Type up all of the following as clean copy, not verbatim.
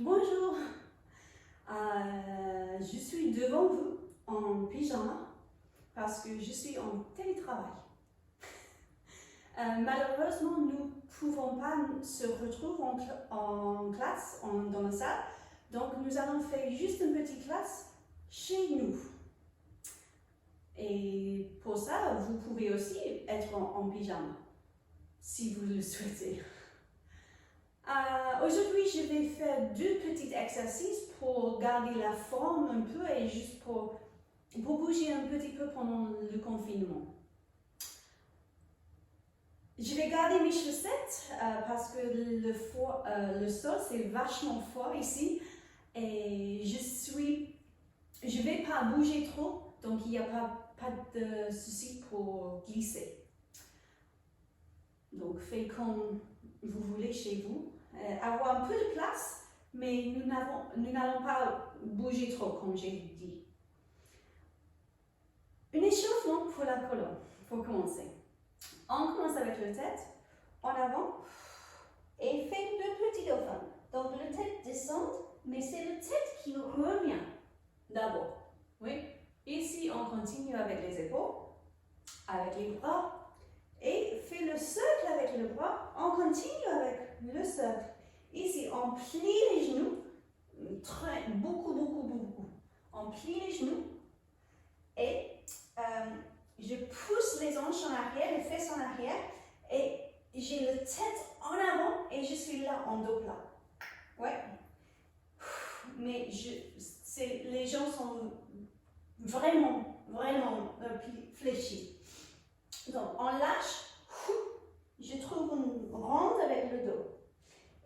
Bonjour, je suis devant vous en pyjama parce que je suis en télétravail. Malheureusement, nous ne pouvons pas se retrouver en classe, dans la salle, donc nous allons faire juste une petite classe chez nous. Et pour ça, vous pouvez aussi être en pyjama, si vous le souhaitez. Aujourd'hui, je vais faire deux petits exercices pour garder la forme un peu et juste pour bouger un petit peu pendant le confinement. Je vais garder mes chaussettes parce que le sol c'est vachement fort ici et je vais pas bouger trop, donc il n'y a pas de souci pour glisser. Donc faites comme vous voulez chez vous. Avoir un peu de place, mais nous n'allons pas bouger trop, comme j'ai dit. Un échauffement pour la colonne, pour commencer. On commence avec la tête, en avant, et fait le petit dauphin. Donc la tête descend, mais c'est la tête qui revient d'abord. Oui. Ici, on continue avec les épaules, avec les bras, et fait le cercle avec le bras, on continue avec le cercle. Ici, on plie les genoux, beaucoup. On plie les genoux et je pousse les hanches en arrière, les fesses en arrière et j'ai la tête en avant et je suis là en dos plat. Ouais. Mais les jambes sont vraiment fléchies. Donc, on lâche, je trouve une ronde avec le dos.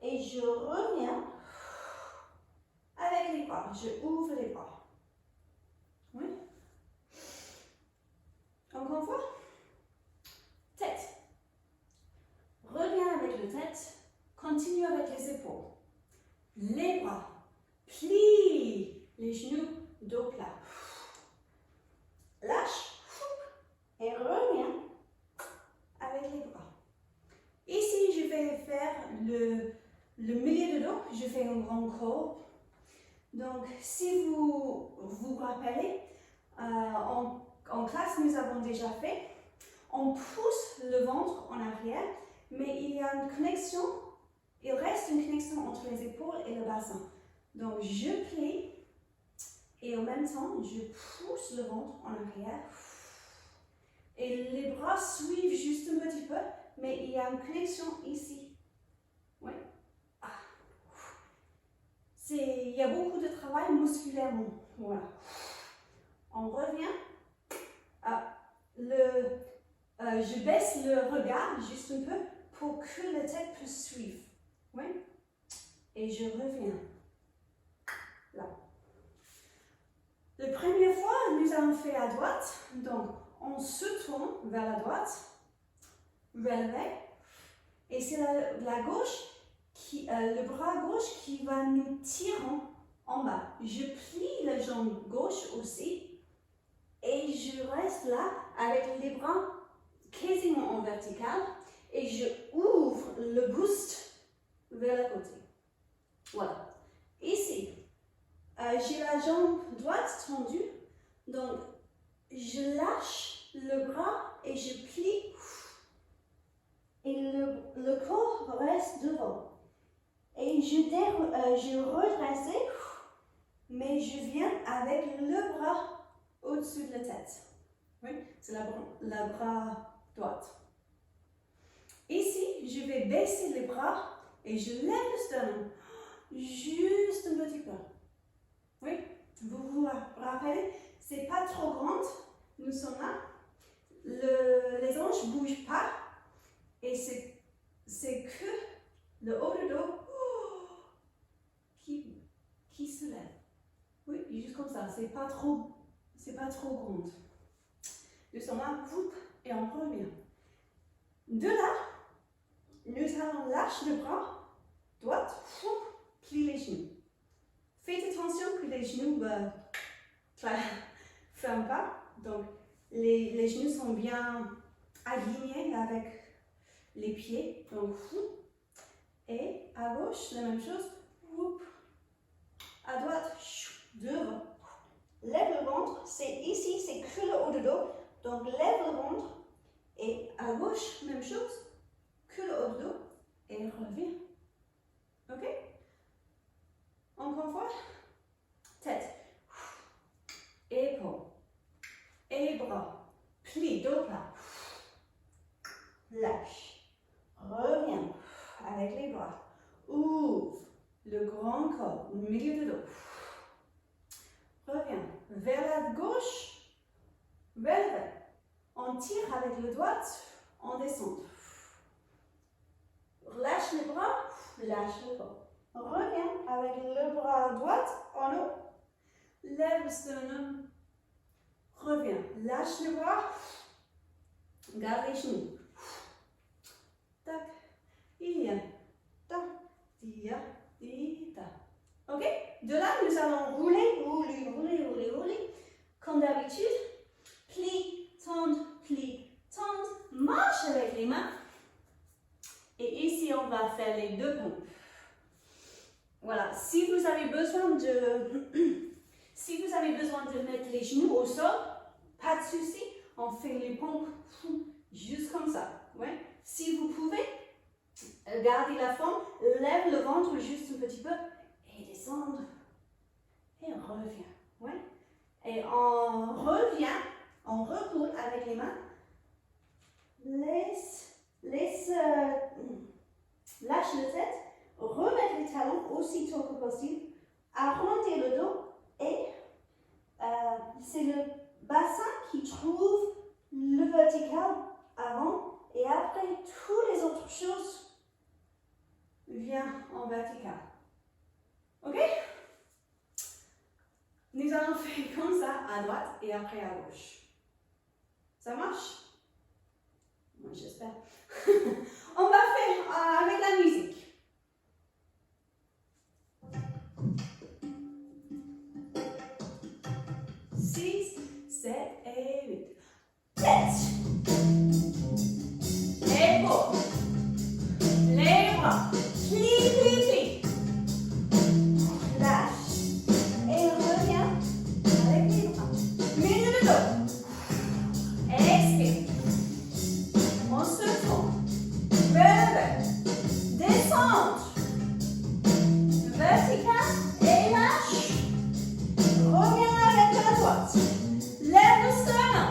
Et je reviens avec les bras. Je ouvre les bras. Oui. Encore une fois. Tête. Reviens avec la tête. Continue avec les épaules. Les bras. Plie les genoux, dos plat. Lâche. Et reviens avec les bras. Ici, je vais faire le milieu de dos, je fais un grand corps. Donc, si vous vous rappelez, en classe, nous avons déjà fait, on pousse le ventre en arrière, mais il y a une connexion, il reste une connexion entre les épaules et le bassin. Donc, je plie et en même temps, je pousse le ventre en arrière. Et les bras suivent juste un petit peu, mais il y a une connexion ici. Oui. Il y a beaucoup de travail musculairement. Voilà. On revient. Je baisse le regard juste un peu pour que la tête puisse suivre. Oui. Et je reviens. Là. La première fois, nous avons fait à droite. Donc, on se tourne vers la droite. Relevé. Et c'est la gauche. Le bras gauche qui va nous tirer en bas. Je plie la jambe gauche aussi et je reste là avec les bras quasiment en vertical et je ouvre le buste vers le côté. Voilà. Ici, j'ai la jambe droite tendue, donc je lâche le bras et je plie et le corps reste devant. Et je redresse, mais je viens avec le bras au-dessus de la tête. Oui, c'est la bras droite. Ici, je vais baisser les bras et je lève le sternum. Juste un petit peu. Oui, vous vous rappelez, c'est pas trop grand. Nous sommes là. Les hanches ne bougent pas. Et c'est que le haut du dos qui se lève. Oui, juste comme ça, c'est pas trop grand. Nous sommes là, et on revient. De là, nous allons lâcher le bras, droite, plie les genoux. Faites attention que les genoux ne ferment pas. Donc, les genoux sont bien alignés avec les pieds. Donc, et à gauche, la même chose. bras. Ouvre le grand corps au milieu de dos. Reviens vers la gauche, vers le bas. On tire avec le droit, on descend. Lâche les bras, lâche le corps. Reviens avec le bras droit en haut. Lève le sternum. Reviens, lâche les bras. Garde les genoux. Tac, ia, ta, dia, ta. Ok? De là, nous allons rouler, rouler, rouler, rouler, rouler. Comme d'habitude, plie, tendre, marche avec les mains. Et ici, on va faire les deux pompes. Voilà, si vous avez besoin de mettre les genoux au sol, pas de souci, on fait les pompes juste comme ça. Ouais. Si vous pouvez, gardez la forme, lève le ventre juste un petit peu et descendre. Et on revient. Ouais. Et on revient, on recoule avec les mains. Lâche la tête, remettre les talons aussitôt que possible, arrondir le dos et c'est le bassin qui trouve le vertical avant et après toutes les autres choses viennent en vertical. Ok? Nous allons faire comme ça à droite et après à gauche. Ça marche? Moi j'espère. On va faire avec la musique. 6, 7 et 8. Tête. Épaules. Les bras. Plie. Lâche. Et reviens avec les bras. Milieu de dos. Expire. On se tourne. Vers descendre. Vertical et lâche. Reviens avec la droite. Lève le sternum.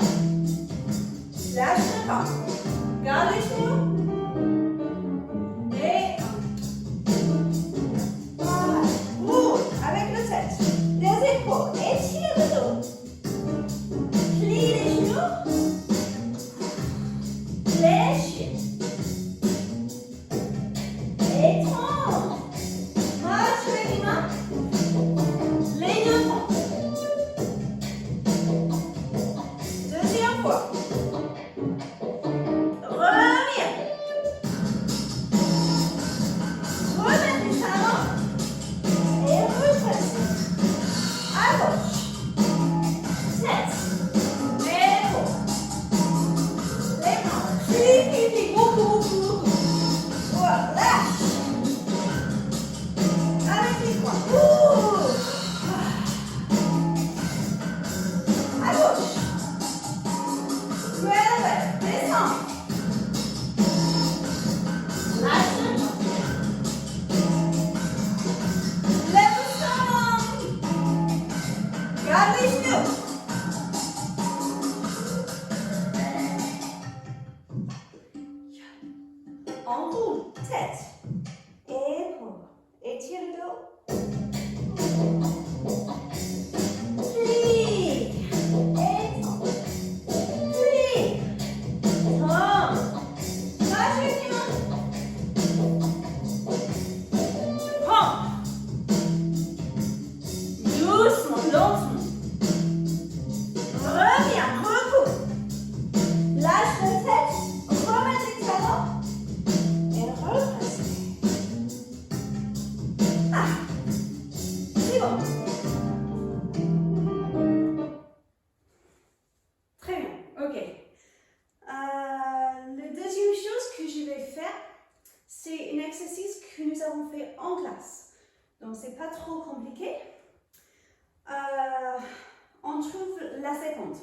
Lâche le corps. Garde les genoux. Et voilà. Roule avec la tête. Les épaules. Étire le dos. Plie les genoux. Lâchez. Étendre. Marche avec les mains. Les deux pompes. Deuxième fois. Reviens. Remettre les talons. Et retrace. À gauche. Tête. Épaules. Les mains. Plie. Beaucoup. Voilà. Lâche. Avec les doigts. À gauche. Relève. Descends. Lâche le corps. Lève le sternum. Garde les genoux. On roule. Tête. Épaules. Étire le dos. Plie. Étends. Plie. Tends. Lâche les mains. Pompe. Doucement, lentement. Reviens, recoule. Lâche la tête. Remets les talons. Et repasse. C'est bon. Très bien, ok. La deuxième chose que je vais faire, c'est un exercice que nous avons fait en classe. Donc, c'est pas trop compliqué. On trouve la seconde.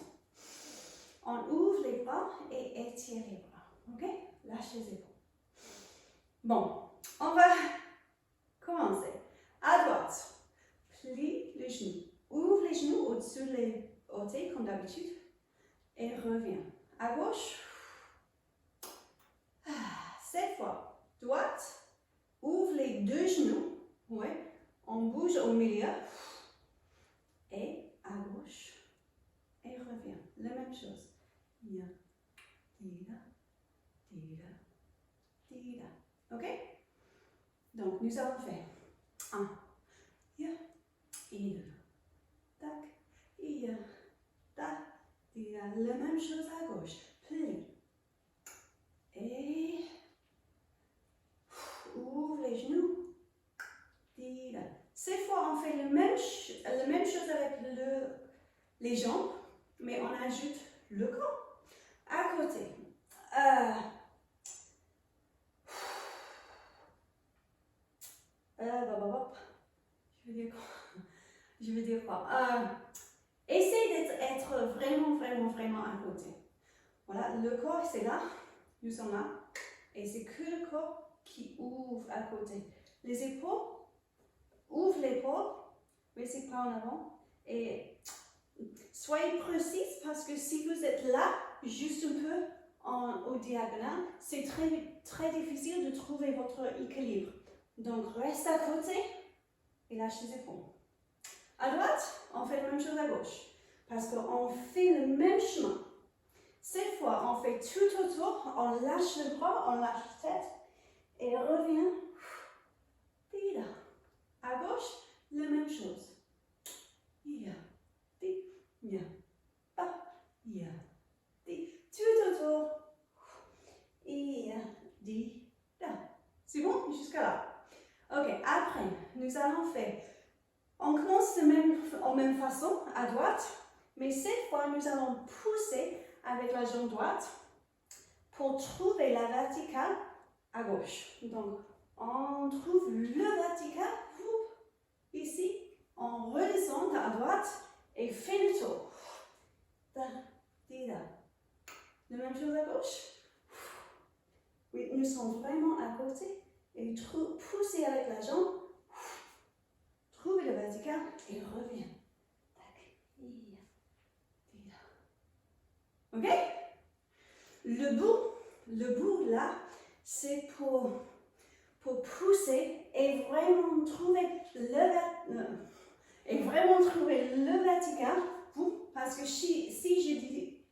On ouvre les bras et étire les bras. Ok? Lâche les épaules. Bon, on va commencer. À droite, plie les genoux. Ouvre les genoux au-dessus des orteils comme d'habitude. Et reviens. À gauche. Cette fois, droite. Ouvre genou, ouais, on bouge au milieu, et à gauche, et revient. La même chose. Ya, tira, tira, tira. Ok? Donc, nous allons faire 1, ya, et 2. Tac, ya, tac, tira. La même chose à gauche. Plie. Et ouvre les genoux. Tira. Cette fois, on fait la même chose avec les jambes, mais on ajoute le corps à côté. Je veux dire quoi? Essayez d'être vraiment à côté. Voilà, le corps c'est là, nous sommes là, et c'est que le corps qui ouvre à côté. Les épaules, ouvre l'épaule, mais c'est pas en avant. Et soyez précis parce que si vous êtes là, juste un peu au diagonal, c'est très difficile de trouver votre équilibre. Donc reste à côté et lâche les épaules. À droite, on fait la même chose à gauche parce qu'on fait le même chemin. Cette fois, on fait tout autour, on lâche le bras, on lâche la tête et on revient. Tira. À gauche, la même chose. Ya, ti, ya, pa, ya, ti. Tout autour. Ya, di, da. C'est bon? Jusqu'à là. Ok, après, nous allons faire. On commence en même façon, à droite, mais cette fois, nous allons pousser avec la jambe droite pour trouver la verticale à gauche. Donc, on trouve le vertical, ici, on redescend à droite et fait le tour. Da, di, da. La même chose à gauche. Oui, nous sommes vraiment à côté et poussez avec la jambe. Trouvez le vertical et reviens. Ok? Le bout là, c'est pour pousser et vraiment trouver le vertical. Parce que si je dis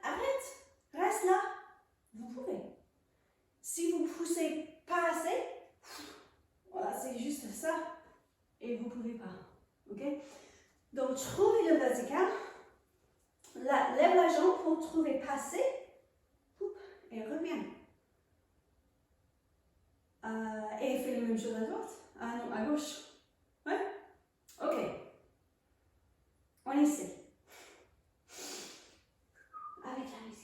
arrête, reste là, vous pouvez. Si vous poussez pas assez, voilà, c'est juste ça. Et vous ne pouvez pas. Ok? Donc, trouvez le vertical. Lève la jambe pour trouver passer. Et reviens. Et fais la même chose à droite. Ah non, à gauche. Ouais? Ok. On essaie. Avec la musique.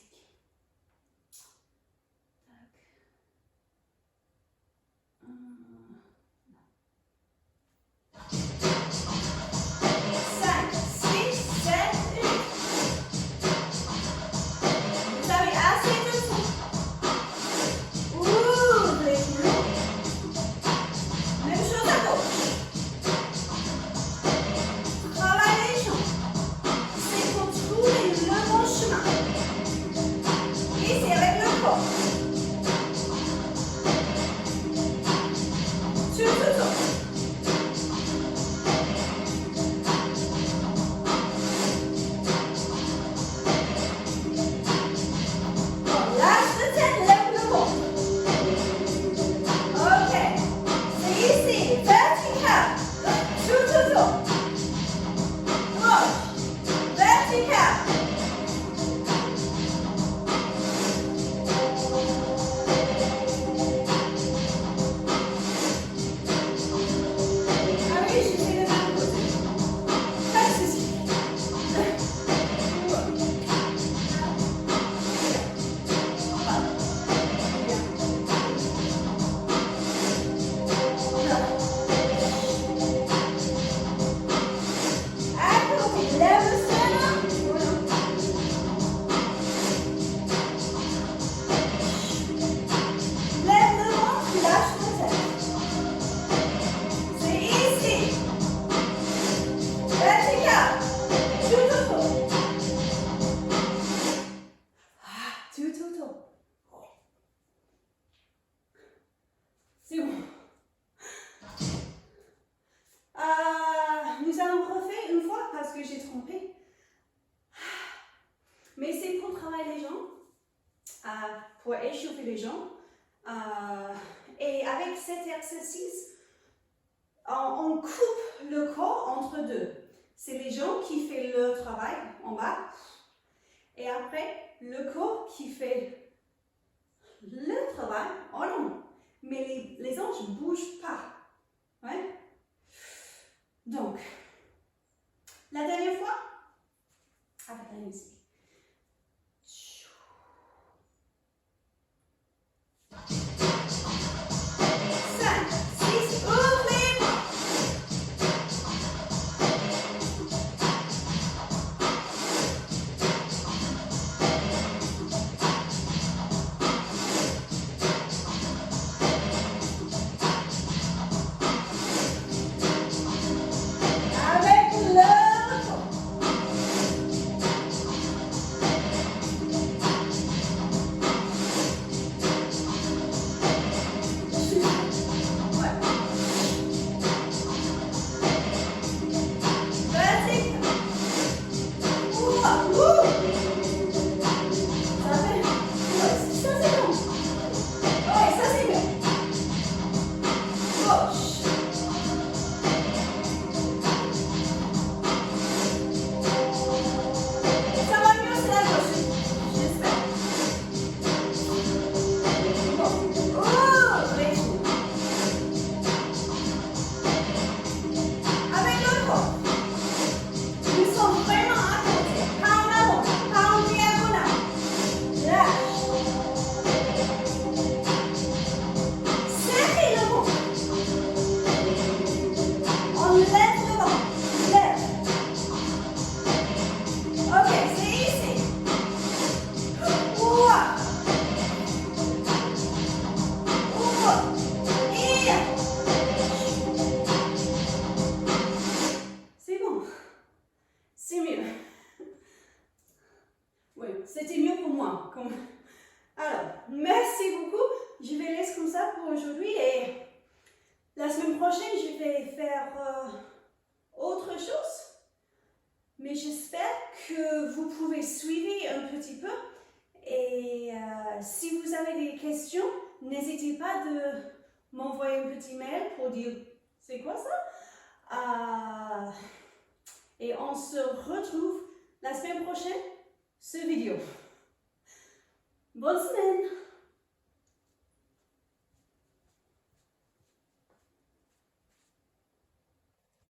que j'ai trompé. Mais c'est pour travailler les jambes, pour échauffer les jambes. Et avec cet exercice, on coupe le corps entre deux. C'est les jambes qui font le travail en bas. Et après, le corps qui fait le travail en haut. Mais les hanches ne bougent pas. Ouais? Donc, la dernière fois, avec la musique. 5, 6, ouvrez. Avec le corps. C'était mieux pour moi. Alors, merci beaucoup. Je vais laisser comme ça pour aujourd'hui et la semaine prochaine, je vais faire autre chose. Mais j'espère que vous pouvez suivre un petit peu. Et si vous avez des questions, n'hésitez pas de m'envoyer un petit mail pour dire c'est quoi ça. Et on se retrouve la semaine prochaine sur vidéo. Bonne semaine!